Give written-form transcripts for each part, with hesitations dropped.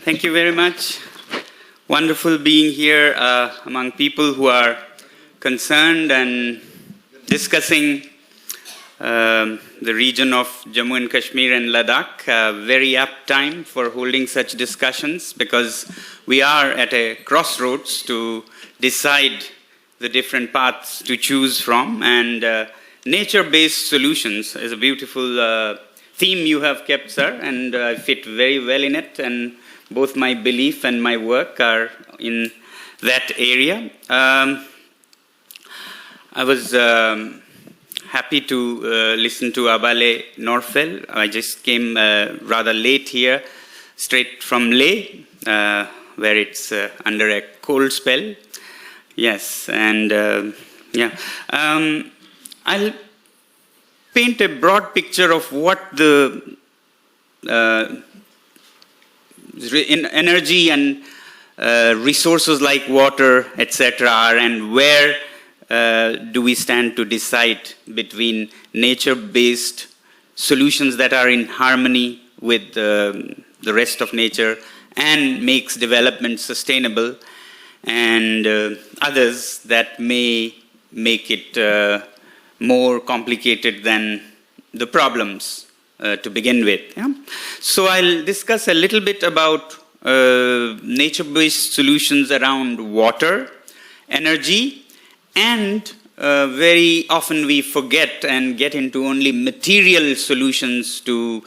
Thank you very much. Wonderful being here among people who are concerned and discussing the region of Jammu and Kashmir and Ladakh. Very apt time for holding such discussions because we are at a crossroads to decide the different paths to choose from, and nature-based solutions is a beautiful theme you have kept, sir, and I fit very well in it, and both my belief and my work are in that area. I was happy to listen to Abale Norfel. I just came rather late here, straight from Leh, where it's under a cold spell. Yes, and I'll paint a broad picture of what the energy and resources like water, etc. are, and where do we stand to decide between nature-based solutions that are in harmony with the rest of nature and makes development sustainable, and others that may make it more complicated than the problems to begin with. Yeah? So I'll discuss a little bit about nature-based solutions around water, energy, and very often we forget and get into only material solutions to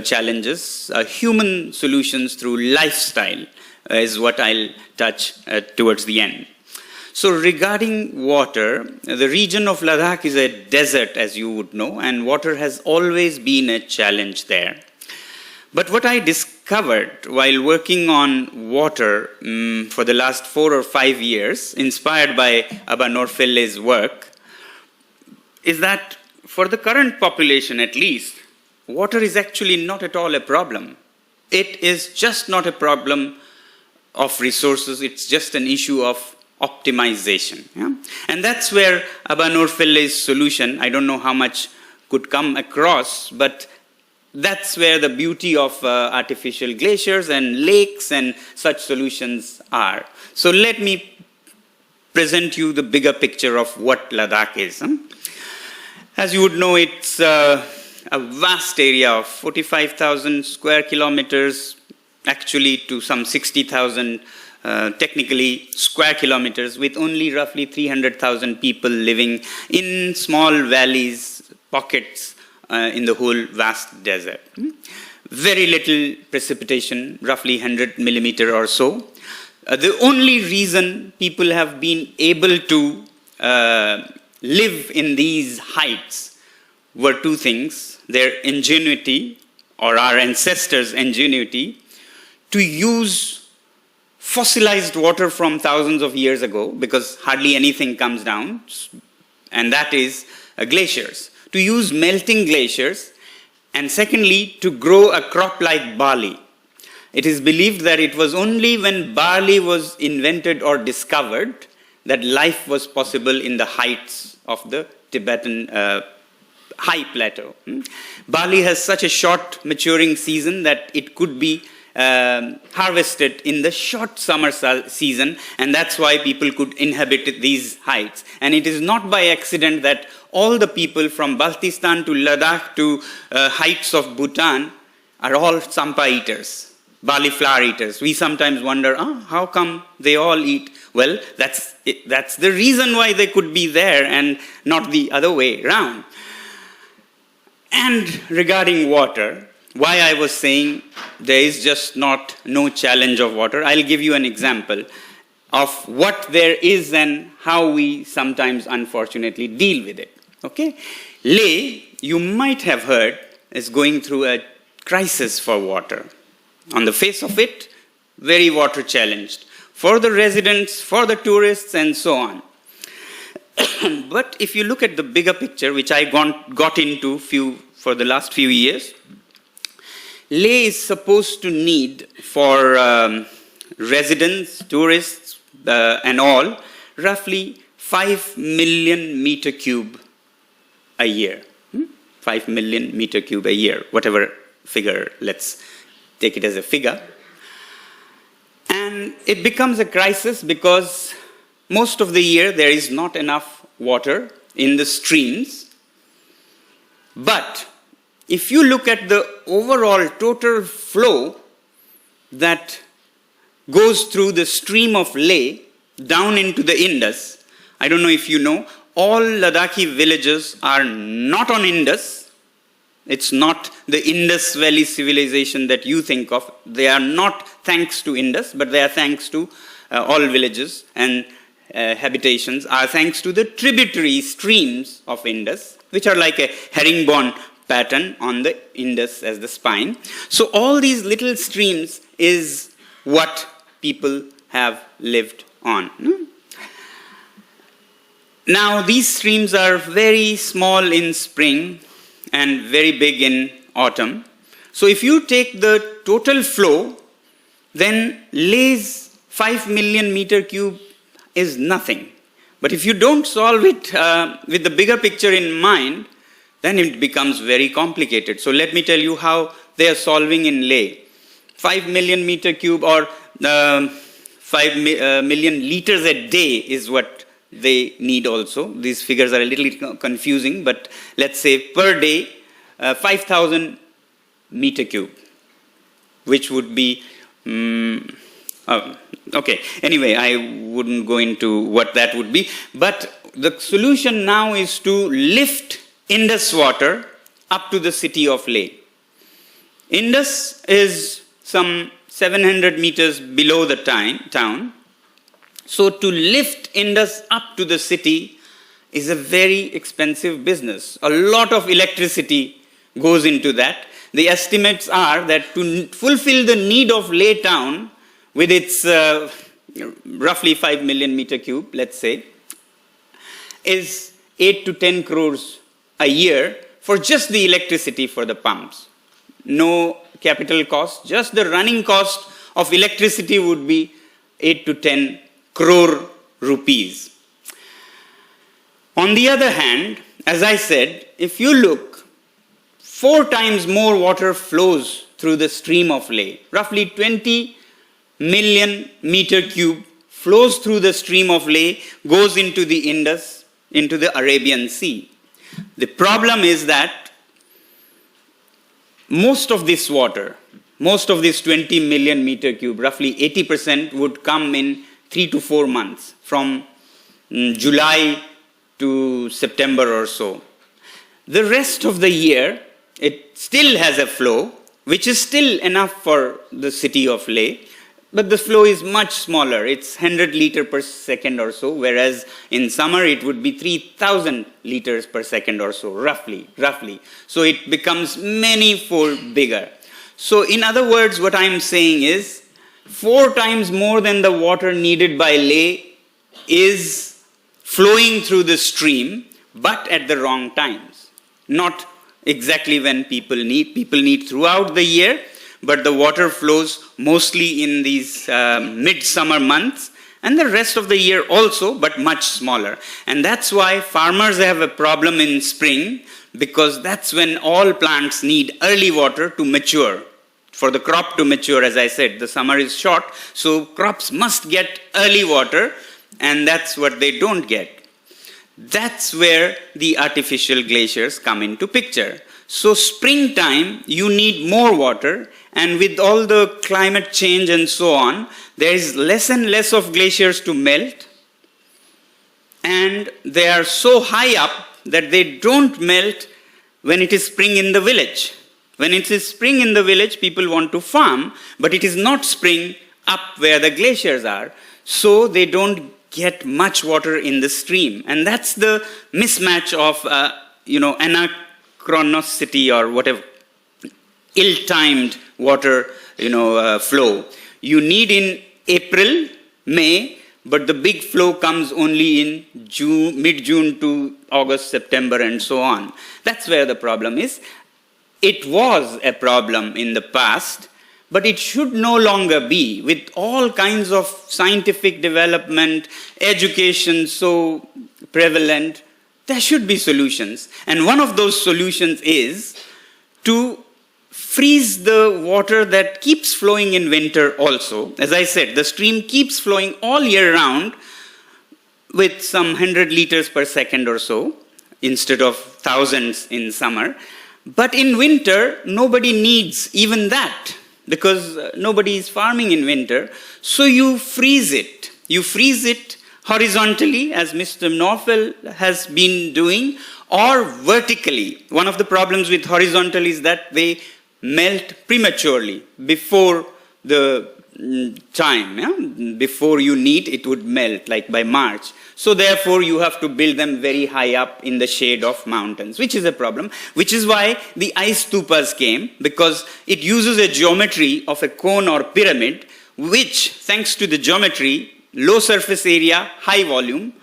challenges. Human solutions through lifestyle is what I'll touch towards the end. So regarding water, the region of Ladakh is a desert, as you would know, and water has always been a challenge there. But what I discovered while working on water for the last 4 or 5 years, inspired by Abba Norfelle's work, is that for the current population at least, water is actually not at all a problem. It is just not a problem of resources, it's just an issue of optimization. Yeah? And that's where Abba Norfelle's solution, I don't know how much could come across, but that's where the beauty of artificial glaciers and lakes and such solutions are. So let me present you the bigger picture of what Ladakh is. As you would know, it's a vast area of 45,000 square kilometers, actually to some 60,000 technically square kilometers, with only roughly 300,000 people living in small valleys, pockets in the whole vast desert. Very little precipitation, roughly 100 millimeter or so. The only reason people have been able to live in these heights were two things: their ingenuity, or our ancestors' ingenuity, to use fossilized water from thousands of years ago, because hardly anything comes down, and that is glaciers. To use melting glaciers, and secondly, to grow a crop like barley. It is believed that it was only when barley was invented or discovered that life was possible in the heights of the Tibetan high plateau. Barley has such a short maturing season that it could be harvested in the short summer season, and that's why people could inhabit these heights. And it is not by accident that all the people from Baltistan to Ladakh to heights of Bhutan are all Sampa eaters, barley flour eaters. We sometimes wonder, how come they all eat? Well, that's the reason why they could be there and not the other way around. And regarding water, why I was saying there is just no challenge of water, I'll give you an example of what there is and how we sometimes unfortunately deal with it. Okay? Leh, you might have heard, is going through a crisis for water. On the face of it, very water challenged. For the residents, for the tourists, and so on. But if you look at the bigger picture, which I got into for the last few years, Leh is supposed to need for residents, tourists, and all, roughly 5 million meter cube a year. 5 million meter cube a year, whatever figure, let's take it as a figure. And it becomes a crisis because most of the year there is not enough water in the streams. But if you look at the overall total flow that goes through the stream of Leh down into the Indus, I don't know if you know, all Ladakhi villages are not on Indus. It's not the Indus Valley civilization that you think of. They are not thanks to Indus, but they are thanks to all villages and habitations are thanks to the tributary streams of Indus, which are like a herringbone pattern on the Indus as the spine. So all these little streams is what people have lived on. Now these streams are very small in spring and very big in autumn. So if you take the total flow, then Leh's 5 million meter cube is nothing. But if you don't solve it with the bigger picture in mind, then it becomes very complicated. So let me tell you how they are solving in Leh. 5 million meter cube or 5 million liters a day is what they need also. These figures are a little confusing, but let's say per day, 5,000 meter cube, which would be, okay, anyway, I wouldn't go into what that would be, but the solution now is to lift Indus water up to the city of Leh. Indus is some 700 meters below the town. So to lift Indus up to the city is a very expensive business. A lot of electricity goes into that. The estimates are that to fulfill the need of Leh town with its roughly 5 million meter cube, let's say, is 8 to 10 crores a year for just the electricity for the pumps. No capital cost, just the running cost of electricity would be 8 to 10 crore rupees. On the other hand, as I said, if you look, 4 times more water flows through the stream of Leh. Roughly 20 million meter cube flows through the stream of Leh, goes into the Indus, into the Arabian Sea. The problem is that most of this water, most of this 20 million meter cube, roughly 80% would come in 3 to 4 months, from July to September or so. The rest of the year, it still has a flow, which is still enough for the city of Leh, but the flow is much smaller. It's 100 liters per second or so, whereas in summer it would be 3,000 liters per second or so, roughly. So it becomes many-fold bigger. So in other words, what I'm saying is, 4 times more than the water needed by Leh is flowing through the stream, but at the wrong times. Not exactly when people need. People need throughout the year, but the water flows mostly in these mid-summer months, and the rest of the year also, but much smaller. And that's why farmers have a problem in spring, because that's when all plants need early water to mature. For the crop to mature, as I said, the summer is short, so crops must get early water, and that's what they don't get. That's where the artificial glaciers come into picture. So springtime, you need more water, and with all the climate change and so on, there is less and less of glaciers to melt, and they are so high up that they don't melt when it is spring in the village. When it is spring in the village, people want to farm, but it is not spring up where the glaciers are, so they don't get much water in the stream. And that's the mismatch of, anachronicity or whatever, ill-timed water, flow. You need in April, May, but the big flow comes only in June, mid-June to August, September, and so on. That's where the problem is. It was a problem in the past, but it should no longer be. With all kinds of scientific development, education so prevalent, there should be solutions. And one of those solutions is to freeze the water that keeps flowing in winter also. As I said, the stream keeps flowing all year round with some 100 liters per second or so, instead of thousands in summer. But in winter, nobody needs even that, because nobody is farming in winter. So you freeze it. You freeze it horizontally, as Mr. Norfell has been doing, or vertically. One of the problems with horizontal is that they melt prematurely before the time. Yeah? Before you need, it would melt, like by March. So therefore, you have to build them very high up in the shade of mountains, which is a problem, which is why the ice stupas came, because it uses a geometry of a cone or pyramid, which, thanks to the geometry, low surface area, high volume,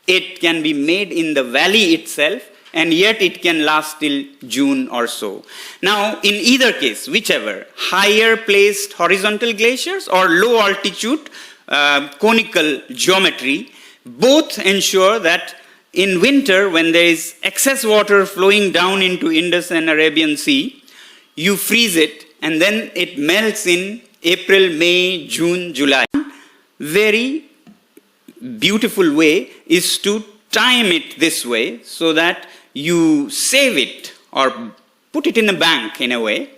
it can be made in the valley itself, and yet it can last till June or so. Now, in either case, whichever, higher placed horizontal glaciers or low altitude conical geometry, both ensure that in winter, when there is excess water flowing down into Indus and Arabian Sea, you freeze it, and then it melts in April, May, June, July. Very beautiful way is to time it this way so that you save it or put it in a bank in a way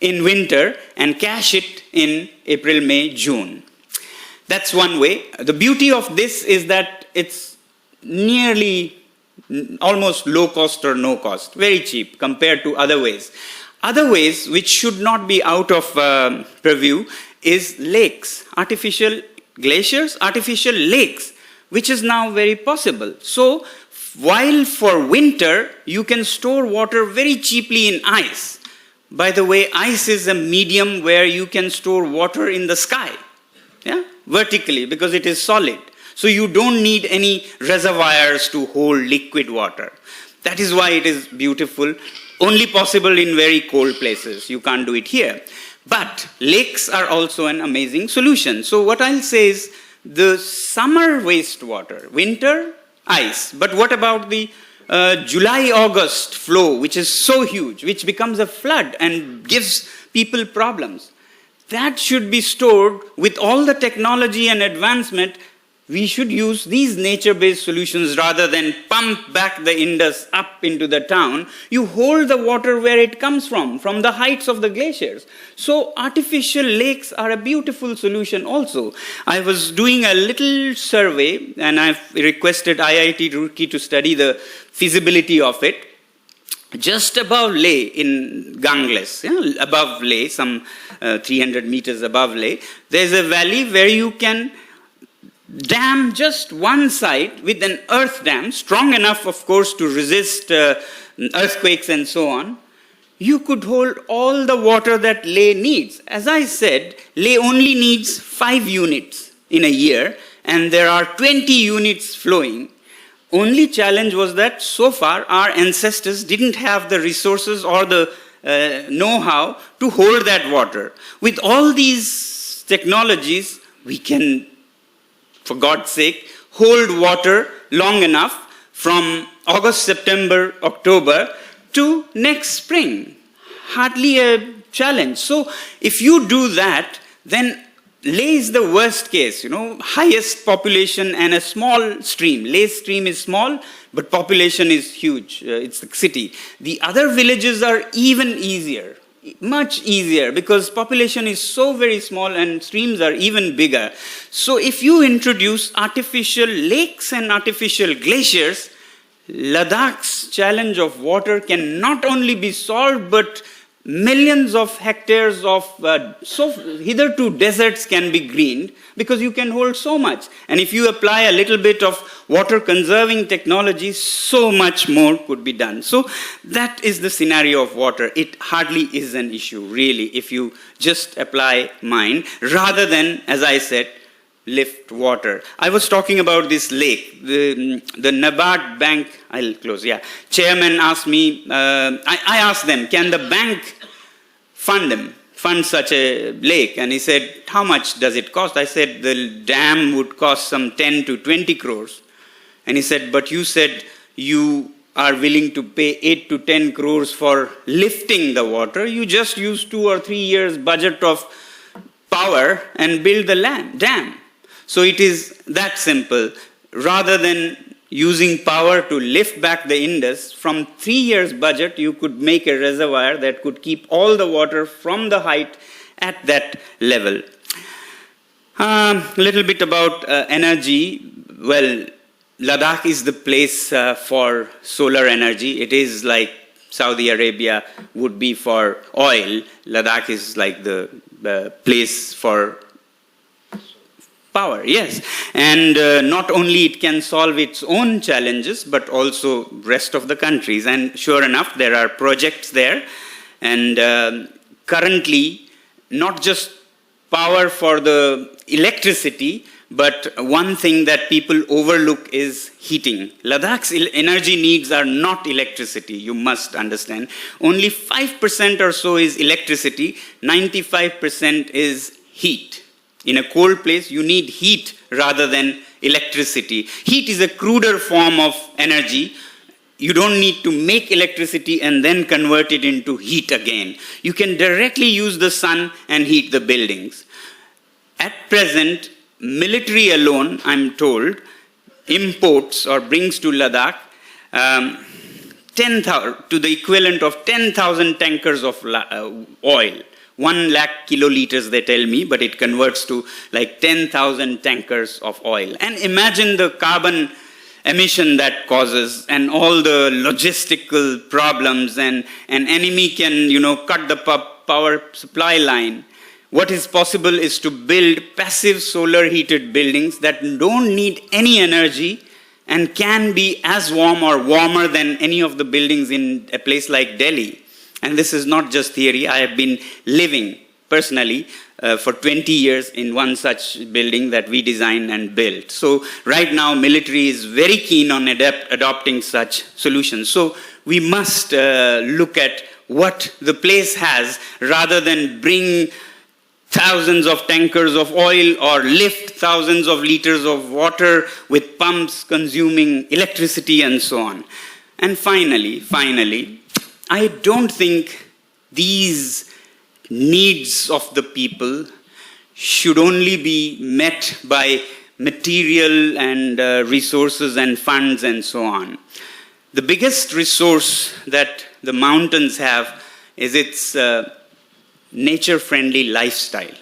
in winter and cache it in April, May, June. That's one way. The beauty of this is that it's nearly almost low cost or no cost, very cheap compared to other ways. Other ways which should not be out of purview is lakes, artificial glaciers, artificial lakes, which is now very possible. So while for winter you can store water very cheaply in ice. By the way, ice is a medium where you can store water in the sky, yeah, vertically, because it is solid. So you don't need any reservoirs to hold liquid water. That is why it is beautiful. Only possible in very cold places. You can't do it here. But lakes are also an amazing solution. So what I'll say is the summer wastewater, winter ice. But what about the July-August flow, which is so huge, which becomes a flood and gives people problems? That should be stored with all the technology and advancement. We should use these nature-based solutions rather than pump back the Indus up into the town. You hold the water where it comes from the heights of the glaciers. So artificial lakes are a beautiful solution also. I was doing a little survey and I've requested IIT Roorkee to study the feasibility of it. Just above Leh in Gangles, yeah, above Leh, some 300 meters above Leh, there's a valley where you can dam just one side with an earth dam, strong enough, of course, to resist earthquakes and so on. You could hold all the water that Leh needs. As I said, Leh only needs 5 units in a year, and there are 20 units flowing. Only challenge was that so far our ancestors didn't have the resources or the know-how to hold that water. With all these technologies, we can, for God's sake, hold water long enough from August, September, October to next spring. Hardly a challenge. So if you do that, then Leh is the worst case, highest population and a small stream. Leh stream is small, but population is huge. It's the city. The other villages are even easier. Much easier, because population is so very small and streams are even bigger. So if you introduce artificial lakes and artificial glaciers, Ladakh's challenge of water can not only be solved, but millions of hectares of hitherto deserts can be greened, because you can hold so much. And if you apply a little bit of water conserving technology, so much more could be done. So that is the scenario of water. It hardly is an issue, really, if you just apply mind, rather than, as I said, lift water. I was talking about this lake, the NABARD bank, I'll close, yeah. Chairman asked me, I asked them, can the bank fund such a lake? And he said, how much does it cost? I said, the dam would cost some 10 to 20 crores. And he said, but you said you are willing to pay 8 to 10 crores for lifting the water. You just use 2 or 3 years budget of power and build the dam. So it is that simple. Rather than using power to lift back the Indus, from 3 years budget, you could make a reservoir that could keep all the water from the height at that level. A little bit about energy. Well, Ladakh is the place for solar energy. It is like Saudi Arabia would be for oil. Ladakh is like the place for power, yes. And not only it can solve its own challenges, but also rest of the countries. And sure enough, there are projects there. And currently, not just power for the electricity, but one thing that people overlook is heating. Ladakh's energy needs are not electricity, you must understand. Only 5% or so is electricity, 95% is heat. In a cold place, you need heat rather than electricity. Heat is a cruder form of energy. You don't need to make electricity and then convert it into heat again. You can directly use the sun and heat the buildings. At present, military alone, I'm told, imports or brings to Ladakh 10,000 to the equivalent of 10,000 tankers of oil. 1 lakh kiloliters, they tell me, but it converts to like 10,000 tankers of oil. And imagine the carbon emission that causes and all the logistical problems, and an enemy can, cut the power supply line. What is possible is to build passive solar heated buildings that don't need any energy and can be as warm or warmer than any of the buildings in a place like Delhi. And this is not just theory. I have been living personally for 20 years in one such building that we designed and built. So right now, military is very keen on adopting such solutions. So we must look at what the place has rather than bring thousands of tankers of oil or lift thousands of liters of water with pumps consuming electricity and so on. And finally, I don't think these needs of the people should only be met by material and resources and funds and so on. The biggest resource that the mountains have is its nature-friendly lifestyle.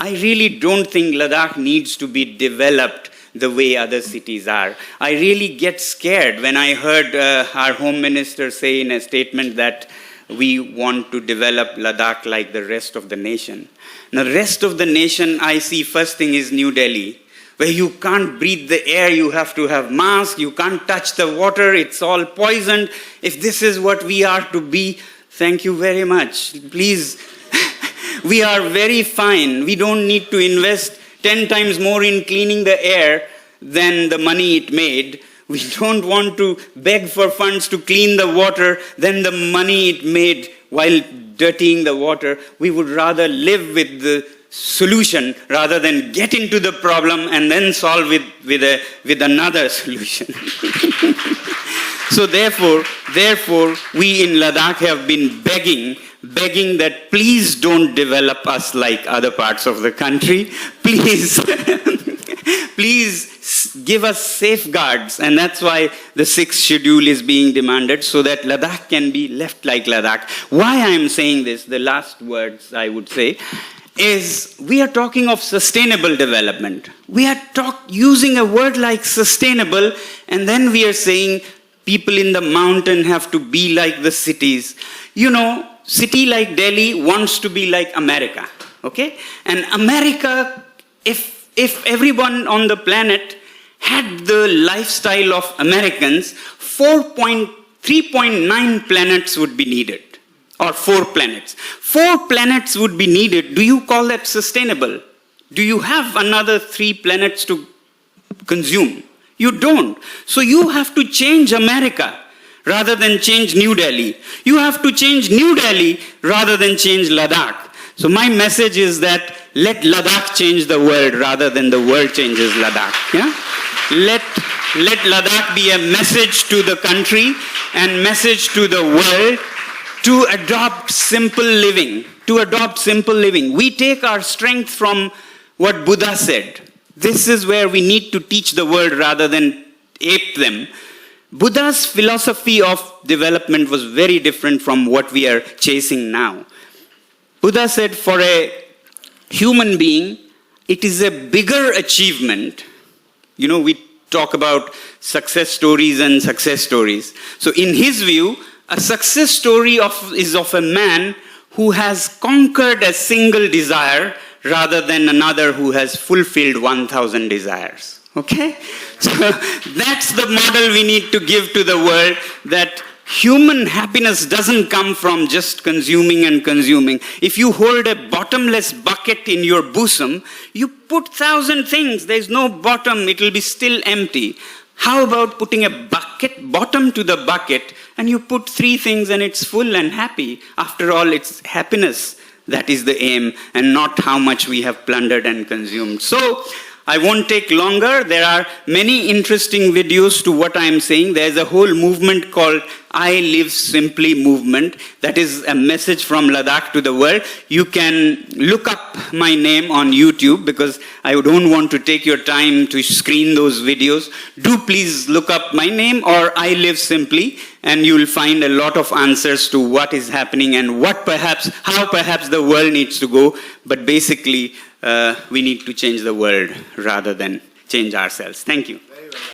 I really don't think Ladakh needs to be developed the way other cities are. I really get scared when I heard our Home Minister say in a statement that we want to develop Ladakh like the rest of the nation. Now, the rest of the nation, I see first thing is New Delhi, where you can't breathe the air, you have to have masks, you can't touch the water, it's all poisoned. If this is what we are to be, thank you very much. Please, we are very fine. We don't need to invest 10 times more in cleaning the air than the money it made. We don't want to beg for funds to clean the water than the money it made while dirtying the water. We would rather live with the solution rather than get into the problem and then solve it with another solution. So therefore, we in Ladakh have been begging that please don't develop us like other parts of the country. Please, please give us safeguards. And that's why the 6th schedule is being demanded, so that Ladakh can be left like Ladakh. Why I'm saying this, the last words I would say, is we are talking of sustainable development. We are using a word like sustainable, and then we are saying people in the mountain have to be like the cities. City like Delhi wants to be like America, okay? And America, if everyone on the planet had the lifestyle of Americans, 3.9 planets would be needed, or 4 planets. 4 planets would be needed. Do you call that sustainable? Do you have another 3 planets to consume? You don't. So you have to change America rather than change New Delhi. You have to change New Delhi rather than change Ladakh. So my message is that let Ladakh change the world rather than the world changes Ladakh. Yeah? Let let Ladakh be a message to the country and message to the world to adopt simple living. To adopt simple living. We take our strength from what Buddha said. This is where we need to teach the world rather than ape them. Buddha's philosophy of development was very different from what we are chasing now. Buddha said for a human being, it is a bigger achievement. You know, we talk about success stories and success stories. So in his view, a success story is of a man who has conquered a single desire rather than another who has fulfilled 1,000 desires. Okay? So that's the model we need to give to the world, that human happiness doesn't come from just consuming and consuming. If you hold a bottomless bucket in your bosom, you put 1,000 things, there's no bottom, it will be still empty. How about putting a bottom to the bucket, and you put 3 things and it's full and happy? After all, it's happiness that is the aim, and not how much we have plundered and consumed. So, I won't take longer. There are many interesting videos to what I am saying. There's a whole movement called I Live Simply movement. That is a message from Ladakh to the world. You can look up my name on YouTube, because I don't want to take your time to screen those videos. Do please look up my name or I Live Simply, and you will find a lot of answers to what is happening and how perhaps the world needs to go. But basically, we need to change the world rather than change ourselves. Thank you.